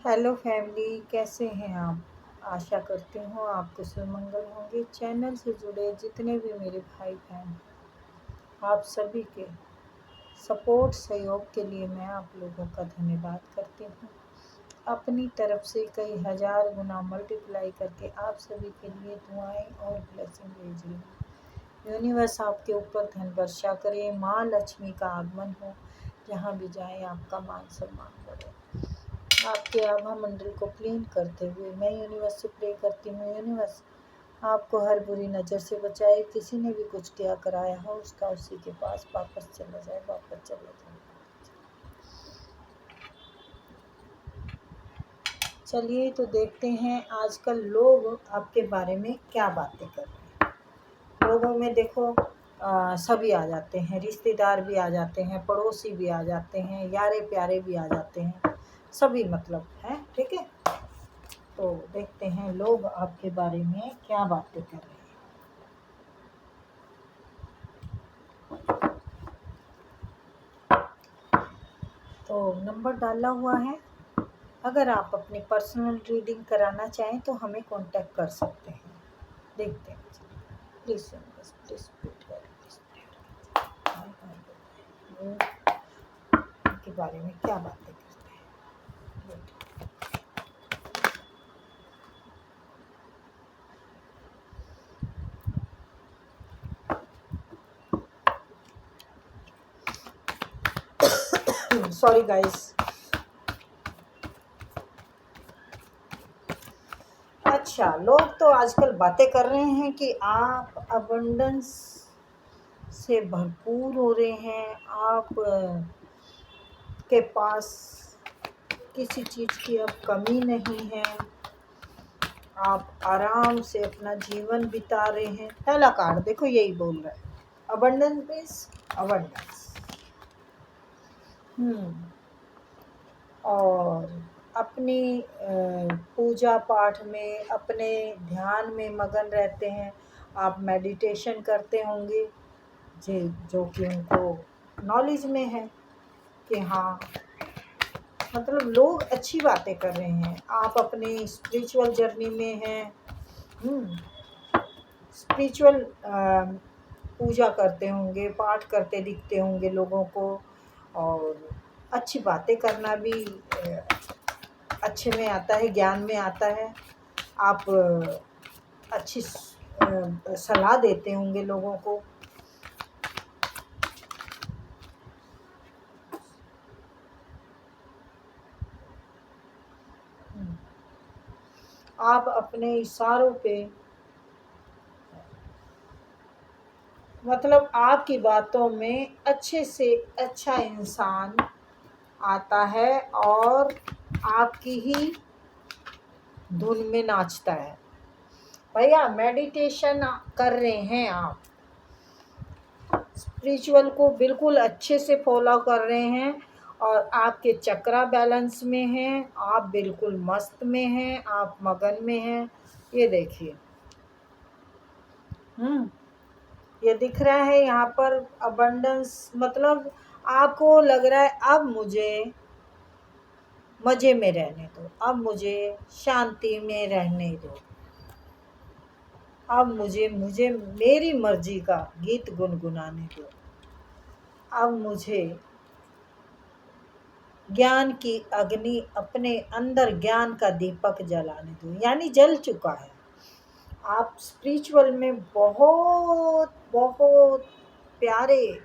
Hello family, कैसे हैं आप? आशा करती हूँ आप कुशल मंगल होंगे। चैनल से जुड़े जितने भी मेरे भाई बहन, आप सभी के सपोर्ट सहयोग के लिए मैं आप लोगों का धन्यवाद करती हूँ। अपनी तरफ से कई हजार गुना मल्टीप्लाई करके आप सभी के लिए दुआएं और ब्लेसिंग भेज रही हूँ। यूनिवर्स आपके ऊपर धन वर्षा करे, माँ लक्ष्मी का आगमन हो, जहाँ भी जाए आपका मान सम्मान बढ़े। आपके आभा मंडल को क्लीन करते हुए मैं यूनिवर्स से प्रे करती हूँ, यूनिवर्स आपको हर बुरी नज़र से बचाए। किसी ने भी कुछ किया कराया हो उसका उसी के पास वापस चला जाए, वापस चला जाए। चलिए तो देखते हैं आजकल लोग आपके बारे में क्या बातें कर रहे हैं। लोगों में देखो सभी आ जाते हैं, रिश्तेदार भी आ जाते हैं, पड़ोसी भी आ जाते हैं, यारे प्यारे भी आ जाते हैं, सभी मतलब हैं। ठीक है, तो देखते हैं लोग आपके बारे में क्या बातें कर रहे हैं। तो नंबर डाला हुआ है। अगर आप अपनी पर्सनल रीडिंग कराना चाहें तो हमें कांटेक्ट कर सकते हैं। देखते हैं। प्लीज प्लीज लोग के बारे में क्या बातें करते हैं। Sorry guys. अच्छा, लोग तो आजकल बातें कर रहे हैं कि आप अबंडेंस से भरपूर हो रहे हैं। आप के पास किसी चीज़ की अब कमी नहीं है। आप आराम से अपना जीवन बिता रहे हैं। पहला कार्ड देखो यही बोल रहा है, अबंडेंस मीन्स अबंडेंस। और अपनी पूजा पाठ में, अपने ध्यान में मगन रहते हैं। आप मेडिटेशन करते होंगे जी, जो कि उनको नॉलेज में है कि हाँ, मतलब लोग अच्छी बातें कर रहे हैं। आप अपनी स्पिरिचुअल जर्नी में हैं। स्पिरिचुअल पूजा करते होंगे, पाठ करते दिखते होंगे लोगों को। और अच्छी बातें करना भी अच्छे में आता है, ज्ञान में आता है। आप अच्छी सलाह देते होंगे लोगों को। आप अपने इशारों पे, मतलब आपकी बातों में अच्छे से अच्छा इंसान आता है और आपकी ही धुन में नाचता है। भैया मेडिटेशन कर रहे हैं आप, स्पिरिचुअल को बिल्कुल अच्छे से फॉलो कर रहे हैं और आपके चक्रा बैलेंस में हैं। आप बिल्कुल मस्त में हैं, आप मगन में हैं। ये देखिए, ये दिख रहा है यहाँ पर अबंडेंस। मतलब आपको लग रहा है अब मुझे मज़े में रहने दो, अब मुझे शांति में रहने दो, अब मुझे मुझे मेरी मर्जी का गीत गुनगुनाने दो, अब मुझे ज्ञान की अग्नि अपने अंदर, ज्ञान का दीपक जलाने दो। यानी जल चुका है। आप स्पिरिचुअल में बहुत बहुत प्यारे,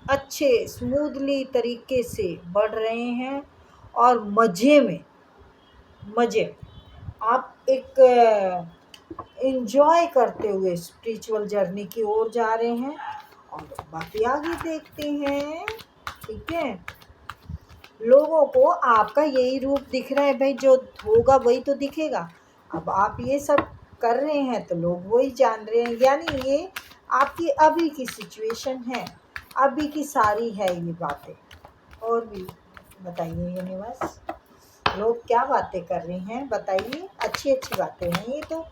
अच्छे, स्मूथली तरीके से बढ़ रहे हैं और मज़े आप एक एंजॉय करते हुए स्पिरिचुअल जर्नी की ओर जा रहे हैं। और बाकी आगे देखते हैं। ठीक है, लोगों को आपका यही रूप दिख रहा है भाई, जो होगा वही तो दिखेगा। अब आप ये सब कर रहे हैं तो लोग वही जान रहे हैं। यानी ये आपकी अभी की सिचुएशन है, अभी की सारी है ये बातें। और भी बताइए यूनिवर्स, लोग क्या बातें कर रहे हैं बताइए। अच्छी अच्छी बातें हैं ये तो।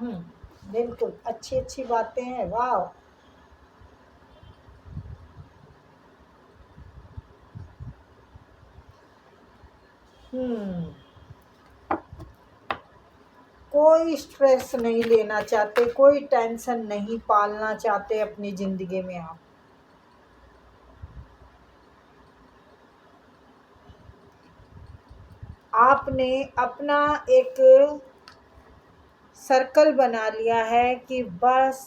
बिल्कुल अच्छी अच्छी बातें हैं। वाह, हम्म कोई स्ट्रेस नहीं लेना चाहते, कोई टेंशन नहीं पालना चाहते अपनी ज़िंदगी में आप। आपने अपना एक सर्कल बना लिया है कि बस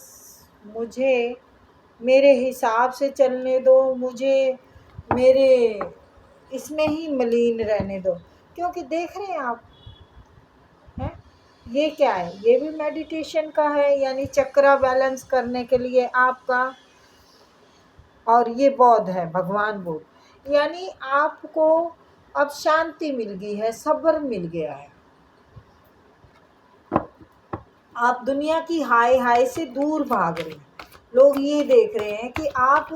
मुझे मेरे हिसाब से चलने दो, मुझे मेरे इसमें ही मलीन रहने दो। क्योंकि देख रहे हैं आप, हैं, ये क्या है, ये भी मेडिटेशन का है, यानी चक्रा बैलेंस करने के लिए आपका। और ये बौद्ध है, भगवान बुद्ध, यानी आपको अब शांति मिल गई है, सब्र मिल गया है। आप दुनिया की हाय हाय से दूर भाग रहे हैं। लोग ये देख रहे हैं कि आप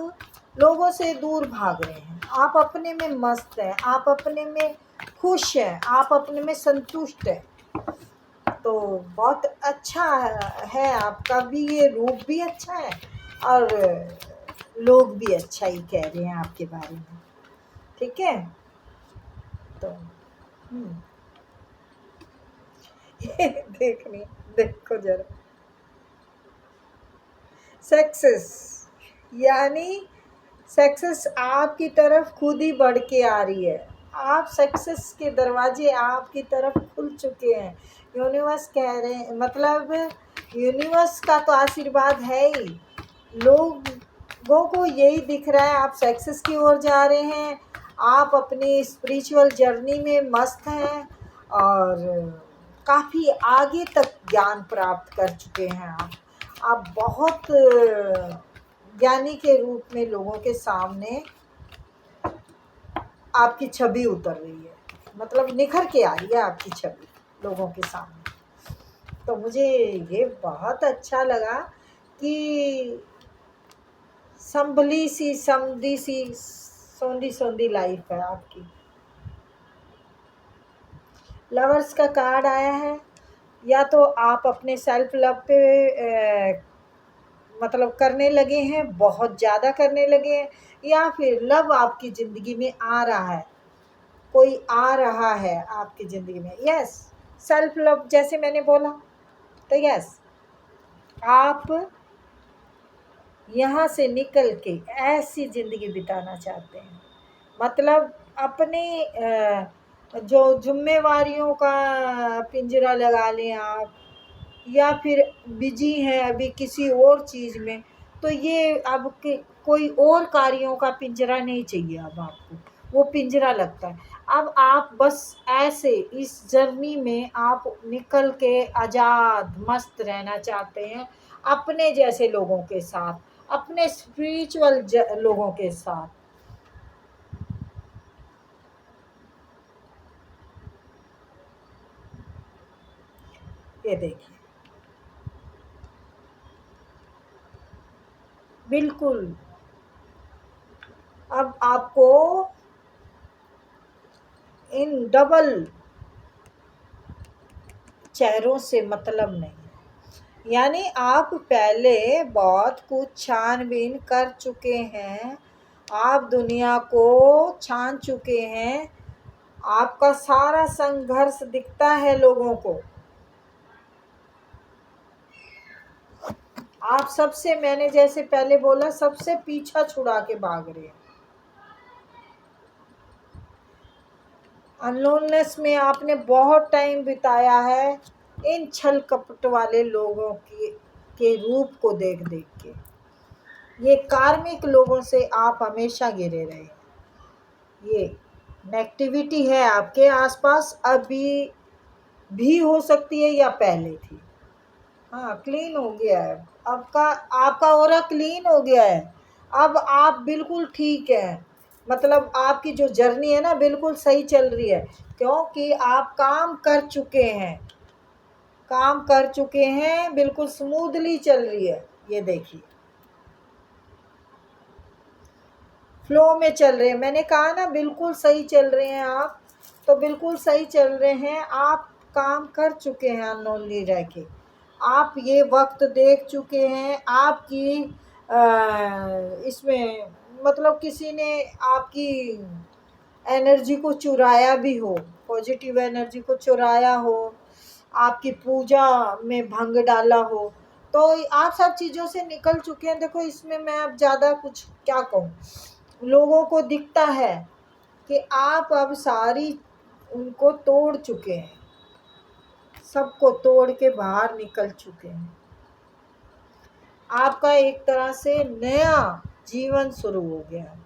लोगों से दूर भाग रहे हैं, आप अपने में मस्त हैं, आप अपने में खुश हैं, आप अपने में संतुष्ट हैं। तो बहुत अच्छा है, आपका भी ये रूप भी अच्छा है, और लोग भी अच्छा ही कह रहे हैं आपके बारे में। ठीक है। तो हम्म देखनी, देखो जरा, सक्सेस, यानी सक्सेस आपकी तरफ खुद ही बढ़ के आ रही है। आप सक्सेस के दरवाजे आपकी तरफ खुल चुके हैं। यूनिवर्स कह रहे हैं, मतलब यूनिवर्स का तो आशीर्वाद है ही। लोगों को यही दिख रहा है, आप सक्सेस की ओर जा रहे हैं, आप अपनी स्पिरिचुअल जर्नी में मस्त हैं, और काफ़ी आगे तक ज्ञान प्राप्त कर चुके हैं आप बहुत ज्ञानी के रूप में लोगों के सामने आपकी छवि उतर रही है, मतलब निखर के आ रही है आपकी छवि लोगों के सामने। तो मुझे ये बहुत अच्छा लगा कि संभली सी समधी सी सौंधी सौंधी लाइफ है आपकी। लवर्स का कार्ड आया है, या तो आप अपने सेल्फ लव पे मतलब करने लगे हैं, बहुत ज़्यादा करने लगे हैं, या फिर लव आपकी ज़िंदगी में आ रहा है, कोई आ रहा है आपकी ज़िंदगी में। यस, सेल्फ लव जैसे मैंने बोला, तो यस, आप यहाँ से निकल के ऐसी ज़िंदगी बिताना चाहते हैं, मतलब अपने जो जिम्मेवारियों का पिंजरा लगा लें आप, या फिर बिजी हैं अभी किसी और चीज़ में, तो ये अब कोई और कार्यों का पिंजरा नहीं चाहिए अब आपको, वो पिंजरा लगता है। अब आप बस ऐसे इस जर्नी में आप निकल के आज़ाद मस्त रहना चाहते हैं, अपने जैसे लोगों के साथ, अपने स्पिरिचुअल लोगों के साथ। ये देखिए, बिल्कुल। अब आपको इन डबल चेहरों से मतलब नहीं है, यानी आप पहले बहुत कुछ छानबीन कर चुके हैं, आप दुनिया को छान चुके हैं, आपका सारा संघर्ष दिखता है लोगों को। आप सबसे, मैंने जैसे पहले बोला, सबसे पीछा छुड़ा के भाग रहे हैं। अनलोननेस में आपने बहुत टाइम बिताया है, इन छल कपट वाले लोगों के रूप को देख देख के। ये कार्मिक लोगों से आप हमेशा घिरे रहे। ये नेगेटिविटी है आपके आसपास, अभी भी हो सकती है या पहले थी। हाँ, क्लीन हो गया है आपका, आपका ऑरा क्लीन हो गया है। अब आप बिल्कुल ठीक है, मतलब आपकी जो जर्नी है ना बिल्कुल सही चल रही है, क्योंकि आप काम कर चुके हैं, काम कर चुके हैं, बिल्कुल स्मूथली चल रही है। ये देखिए, फ्लो में चल रहे हैं, मैंने कहा ना बिल्कुल सही चल रहे हैं आप। तो बिल्कुल सही चल रहे हैं आप, काम कर चुके हैं अनोनली रह के, आप ये वक्त देख चुके हैं आपकी इसमें, मतलब किसी ने आपकी एनर्जी को चुराया भी हो, पॉजिटिव एनर्जी को चुराया हो, आपकी पूजा में भंग डाला हो, तो आप सब चीज़ों से निकल चुके हैं। देखो इसमें मैं अब ज़्यादा कुछ क्या कहूँ, लोगों को दिखता है कि आप अब सारी उनको तोड़ चुके हैं, सबको तोड़ के बाहर निकल चुके हैं। आपका एक तरह से नया जीवन शुरू हो गया है।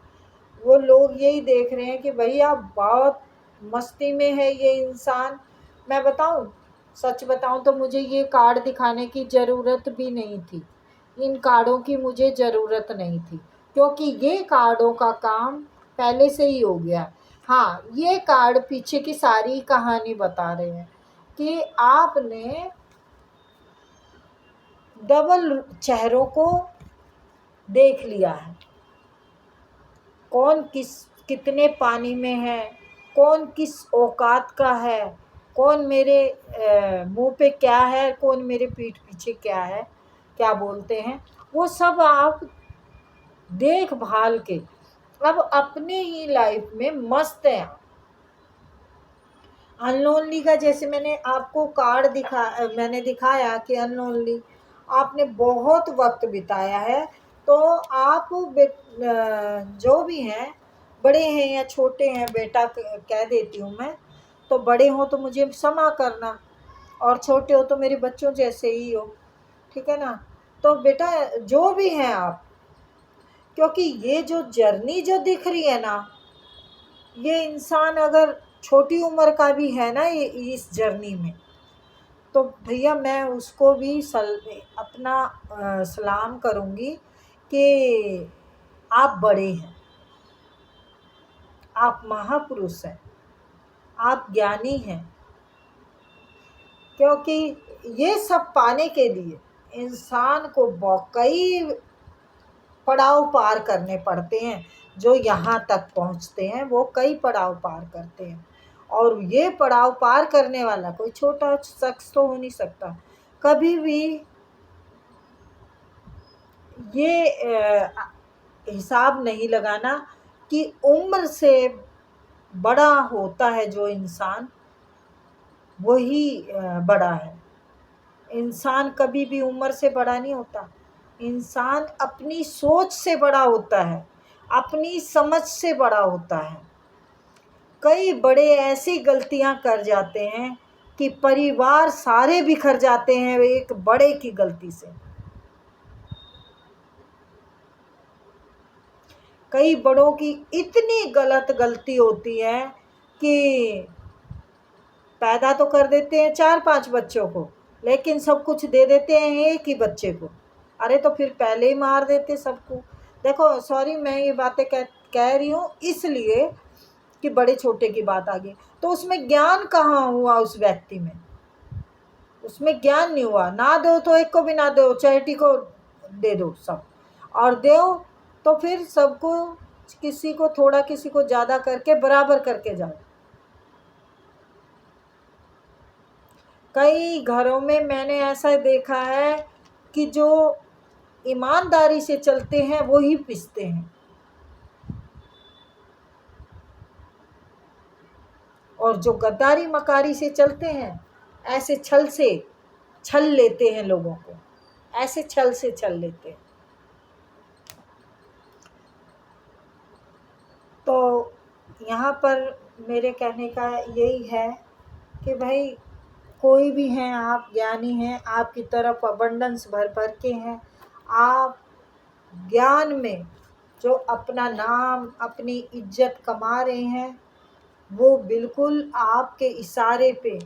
वो लोग यही देख रहे हैं कि भैया बहुत मस्ती में है ये इंसान। मैं बताऊं, सच बताऊं तो मुझे ये कार्ड दिखाने की ज़रूरत भी नहीं थी, इन कार्डों की मुझे ज़रूरत नहीं थी, क्योंकि ये कार्डों का काम पहले से ही हो गया। हाँ, ये कार्ड पीछे की सारी कहानी बता रहे हैं कि आपने डबल चेहरों को देख लिया है, कौन कितने पानी में है, कौन किस औकात का है, कौन मेरे मुंह पे क्या है, कौन मेरे पीठ पीछे क्या है, क्या बोलते हैं, वो सब आप देख भाल के अब अपने ही लाइफ में मस्त हैं। अनलोनली का जैसे मैंने आपको कार्ड मैंने दिखाया कि अनलोनली आपने बहुत वक्त बिताया है। तो आप जो भी हैं, बड़े हैं या छोटे हैं, बेटा कह देती हूँ मैं, तो बड़े हो तो मुझे क्षमा करना, और छोटे हो तो मेरे बच्चों जैसे ही हो, ठीक है ना। तो बेटा जो भी हैं आप, क्योंकि ये जो जर्नी जो दिख रही है ना, ये इंसान अगर छोटी उम्र का भी है ना ये इस जर्नी में, तो भैया मैं उसको भी अपना सलाम करूँगी कि आप बड़े हैं, आप महापुरुष हैं, आप ज्ञानी हैं। क्योंकि ये सब पाने के लिए इंसान को कई पड़ाव पार करने पड़ते हैं। जो यहाँ तक पहुँचते हैं वो कई पड़ाव पार करते हैं, और ये पड़ाव पार करने वाला कोई छोटा शख्स तो हो नहीं सकता। कभी भी ये हिसाब नहीं लगाना कि उम्र से बड़ा होता है जो इंसान, वही बड़ा है। इंसान कभी भी उम्र से बड़ा नहीं होता, इंसान अपनी सोच से बड़ा होता है, अपनी समझ से बड़ा होता है। कई बड़े ऐसी गलतियां कर जाते हैं कि परिवार सारे बिखर जाते हैं एक बड़े की गलती से। कई बड़ों की इतनी गलत गलती होती है कि पैदा तो कर देते हैं 4-5 बच्चों को, लेकिन सब कुछ दे देते हैं एक ही बच्चे को। अरे तो फिर पहले ही मार देते सबको। देखो सॉरी, मैं ये बातें कह रही हूँ इसलिए कि बड़े छोटे की बात आ गई, तो उसमें ज्ञान कहाँ हुआ उस व्यक्ति में, उसमें ज्ञान नहीं हुआ। ना दो तो एक को भी ना दो, चैरिटी को दे दो सब, और दो तो फिर सबको, किसी को थोड़ा किसी को ज़्यादा करके बराबर करके जाओ। कई घरों में मैंने ऐसा देखा है कि जो ईमानदारी से चलते हैं वो ही पिसते हैं, और जो गद्दारी मकारी से चलते हैं, ऐसे छल लेते हैं लोगों को, ऐसे छल से छल लेते हैं। तो यहाँ पर मेरे कहने का यही है कि भाई कोई भी हैं आप, ज्ञानी हैं, आपकी तरफ अबंडेंस भर भर के हैं। आप ज्ञान में जो अपना नाम, अपनी इज्जत कमा रहे हैं, वो बिल्कुल आपके इशारे पे,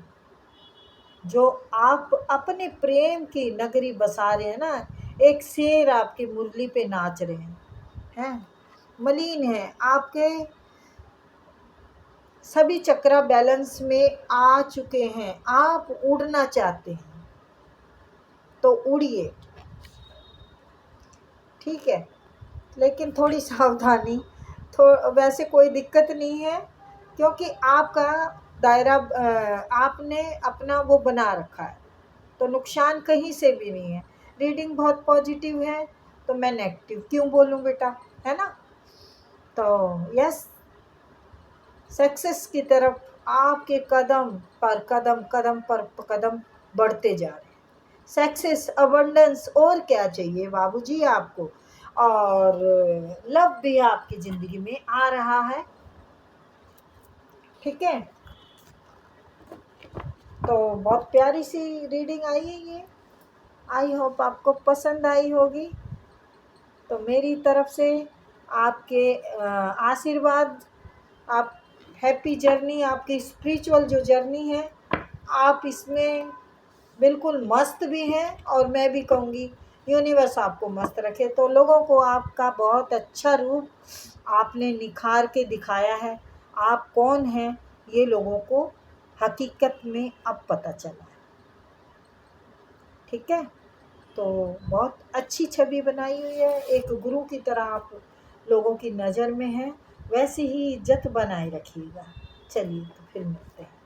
जो आप अपने प्रेम की नगरी बसा रहे हैं ना, एक शेर आपकी मुरली पे नाच रहे हैं, मलिन है आपके सभी चक्रा बैलेंस में आ चुके हैं। आप उड़ना चाहते हैं तो उड़िए, ठीक है, लेकिन थोड़ी सावधानी। वैसे कोई दिक्कत नहीं है, क्योंकि आपका दायरा आपने अपना वो बना रखा है, तो नुकसान कहीं से भी नहीं है। रीडिंग बहुत पॉजिटिव है तो मैं नेगेटिव क्यों बोलूँ बेटा, है ना। तो यस, सक्सेस की तरफ आपके कदम पर कदम बढ़ते जा रहे हैं। सक्सेस, अबंडेंस, और क्या चाहिए बाबूजी आपको। और लव भी आपकी ज़िंदगी में आ रहा है। ठीक है, तो बहुत प्यारी सी रीडिंग आई है ये। आई होप आपको पसंद आई होगी। तो मेरी तरफ से आपके आशीर्वाद, आप हैप्पी जर्नी, आपकी स्पिरिचुअल जो जर्नी है, आप इसमें बिल्कुल मस्त भी हैं। और मैं भी कहूँगी यूनिवर्स आपको मस्त रखे। तो लोगों को आपका बहुत अच्छा रूप आपने निखार के दिखाया है। आप कौन हैं ये लोगों को हकीकत में अब पता चला है। ठीक है, तो बहुत अच्छी छवि बनाई हुई है। एक गुरु की तरह आप लोगों की नज़र में हैं। वैसे ही इज्जत बनाए रखिएगा। चलिए, तो फिर मिलते हैं।